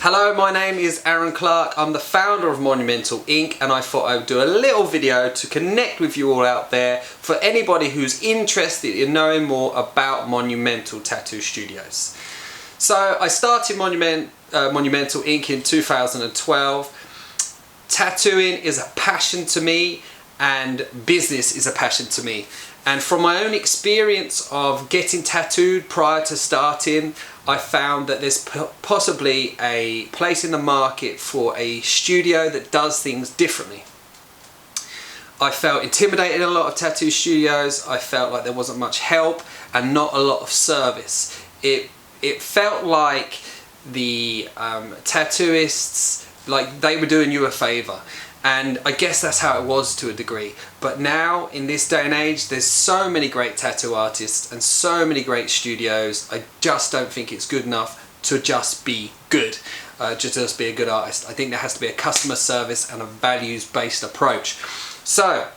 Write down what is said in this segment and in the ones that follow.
Hello, my name is Aaron Clark. I'm the founder of Monumental Inc. and I thought I would do a little video to connect with you all out there for anybody who's interested in knowing more about Monumental Tattoo Studios. So I started Monumental Inc. in 2012. Tattooing is a passion to me and business is a passion to me. And from my own experience of getting tattooed prior to starting, I found that there's possibly a place in the market for a studio that does things differently. I felt intimidated in a lot of tattoo studios. I felt like there wasn't much help and not a lot of service. It felt like the tattooists, like they were doing you a favor. And I guess that's how it was to a degree. But now, in this day and age, there's so many great tattoo artists and so many great studios. I just don't think it's good enough to just be good, just be a good artist. I think there has to be a customer service and a values-based approach. So,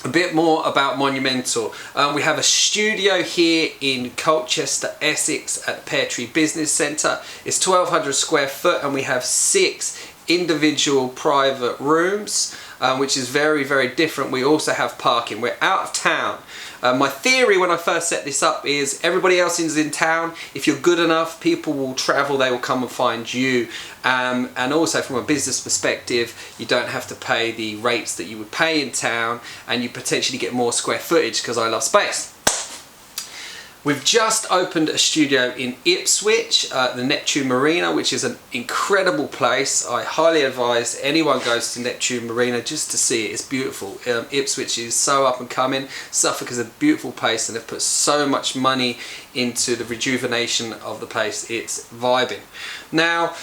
a bit more about Monumental. We have a studio here in Colchester, Essex at the Pear Tree Business Centre. It's 1,200 square foot and we have 6 individual private rooms, which is very, very different. We also have parking. We're out of town. My theory when I first set this up is everybody else is in town. If you're good enough, people will travel, they will come and find you. And also from a business perspective, you don't have to pay the rates that you would pay in town and you potentially get more square footage because I love space. We've just opened a studio in Ipswich, the Neptune Marina, which is an incredible place. I highly advise anyone goes to Neptune Marina just to see it. It's beautiful. Ipswich is so up and coming. Suffolk is a beautiful place and they've put so much money into the rejuvenation of the place. It's vibing. Now,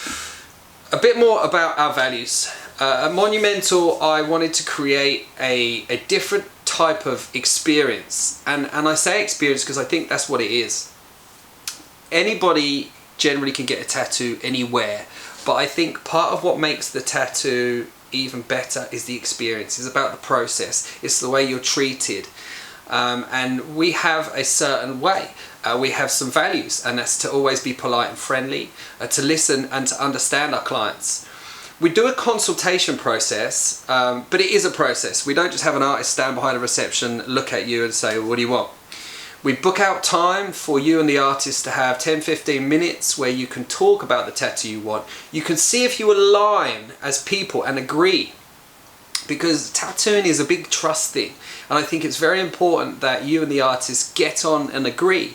a bit more about our values. At Monumental, I wanted to create a different type of experience, and I say experience because I think that's what it is. Anybody generally can get a tattoo anywhere, but I think part of what makes the tattoo even better is the experience. It's about the process, it's the way you're treated, and we have a certain way. We have some values, and that's to always be polite and friendly, to listen and to understand our clients. We do a consultation process, but it is a process. We don't just have an artist stand behind a reception, look at you and say, what do you want? We book out time for you and the artist to have 10-15 minutes where you can talk about the tattoo you want. You can see if you align as people and agree. Because tattooing is a big trust thing. And I think it's very important that you and the artist get on and agree.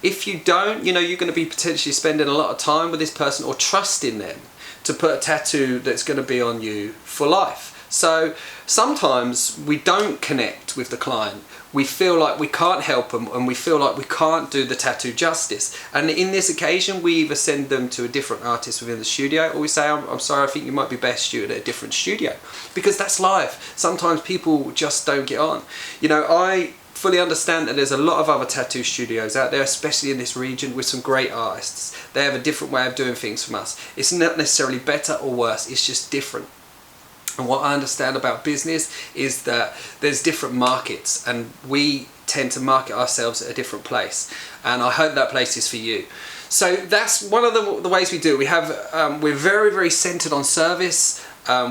If you don't, you know, you're going to be potentially spending a lot of time with this person or trusting them to put a tattoo that's going to be on you for life. So sometimes we don't connect with the client. We feel like we can't help them and we feel like we can't do the tattoo justice. And in this occasion, we either send them to a different artist within the studio or we say, I'm sorry, I think you might be best doing it at a different studio. Because that's life. Sometimes people just don't get on. You know, I fully understand that there's a lot of other tattoo studios out there, especially in this region, with some great artists. They have a different way of doing things from us. It's not necessarily better or worse, it's just different. And what I understand about business is that there's different markets and we tend to market ourselves at a different place. And I hope that place is for you. So that's one of the ways we do it. We have, we're very, very centered on service.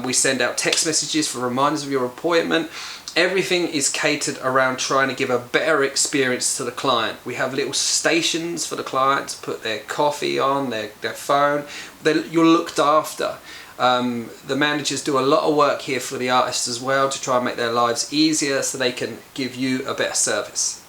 We send out text messages for reminders of your appointment. Everything is catered around trying to give a better experience to the client. We have little stations for the client to put their coffee on, their phone. You're looked after. The managers do a lot of work here for the artists as well to try and make their lives easier so they can give you a better service.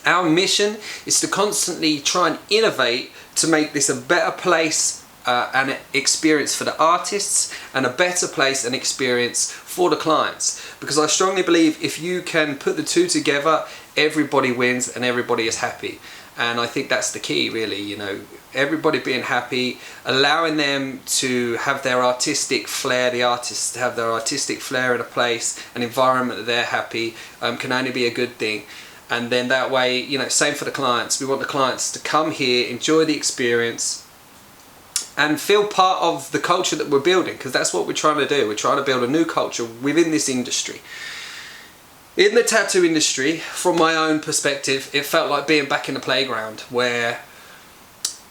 Our mission is to constantly try and innovate to make this a better place and experience for the artists and a better place and experience for the clients, because I strongly believe if you can put the two together, everybody wins and everybody is happy. And I think that's the key, really, you know, everybody being happy, allowing them to have their artistic flair, the artists to have their artistic flair in a place, an environment that they're happy, can only be a good thing. And then that way, you know, same for the clients. We want the clients to come here, enjoy the experience, and feel part of the culture that we're building, because that's what we're trying to do. We're trying to build a new culture within this industry. In the tattoo industry, from my own perspective, it felt like being back in the playground where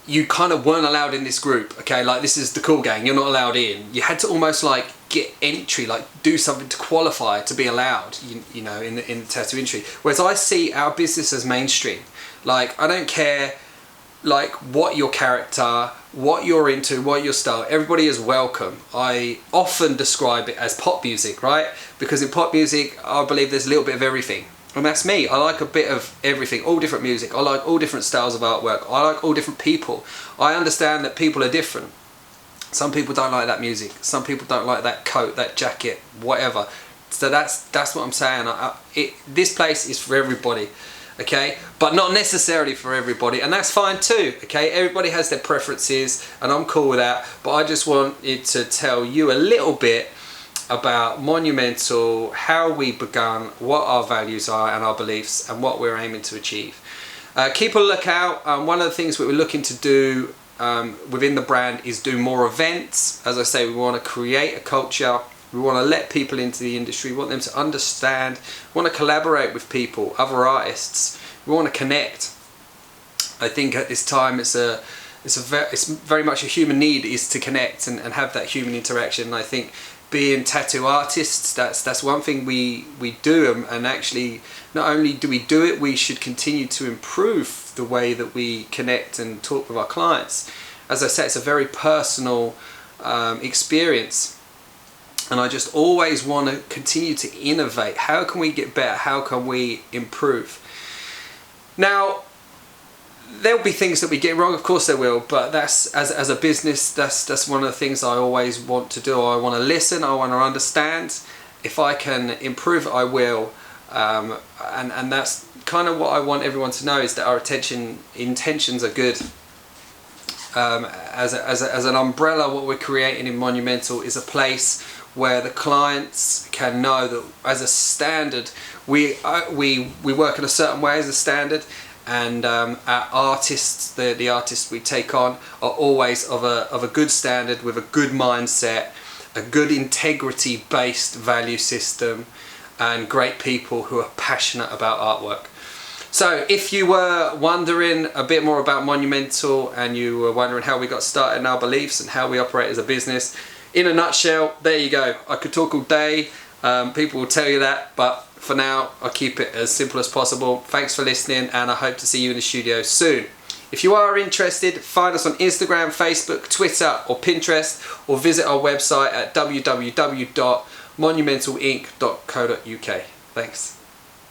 you kind of weren't allowed in this group, okay, like this is the cool gang, you're not allowed in. You had to almost like get entry, like do something to qualify to be allowed, you know, in the tattoo industry. Whereas I see our business as mainstream. Like, I don't care like what your character, what you're into, what your style, everybody is welcome. I often describe it as pop music, right? Because in pop music, I believe there's a little bit of everything. And that's me. I like a bit of everything, all different music. I like all different styles of artwork. I like all different people. I understand that people are different. Some people don't like that music. Some people don't like that coat, that jacket, whatever. So that's what I'm saying. This place is for everybody, okay? But not necessarily for everybody, and that's fine too, okay? Everybody has their preferences, and I'm cool with that. But I just wanted to tell you a little bit about Monumental, how we begun, what our values are and our beliefs, and what we're aiming to achieve. Keep a lookout. One of the things that we're looking to do within the brand is do more events. As I say, we want to create a culture. We want to let people into the industry. We want them to understand. We want to collaborate with people, other artists. We want to connect. I think at this time it's very much a human need is to connect and have that human interaction. And I think being tattoo artists, that's one thing we do, and actually not only do we do it, we should continue to improve the way that we connect and talk with our clients. As I said, it's a very personal experience, and I just always want to continue to innovate. How can we get better? How can we improve? Now, there'll be things that we get wrong, of course there will, but that's as a business, that's one of the things I always want to do. I want to listen, I want to understand. If I can improve it, I will, and that's kind of what I want everyone to know, is that our intentions are good. As an umbrella, what we're creating in Monumental is a place where the clients can know that as a standard, we work in a certain way as a standard. And our artists, the artists we take on, are always of a good standard, with a good mindset, a good integrity-based value system, and great people who are passionate about artwork. So if you were wondering a bit more about Monumental, and you were wondering how we got started in our beliefs and how we operate as a business, in a nutshell, there you go. I could talk all day. People will tell you that, but for now, I'll keep it as simple as possible. Thanks for listening, and I hope to see you in the studio soon. If you are interested, find us on Instagram, Facebook, Twitter or Pinterest, or visit our website at www.monumentalinc.co.uk. Thanks.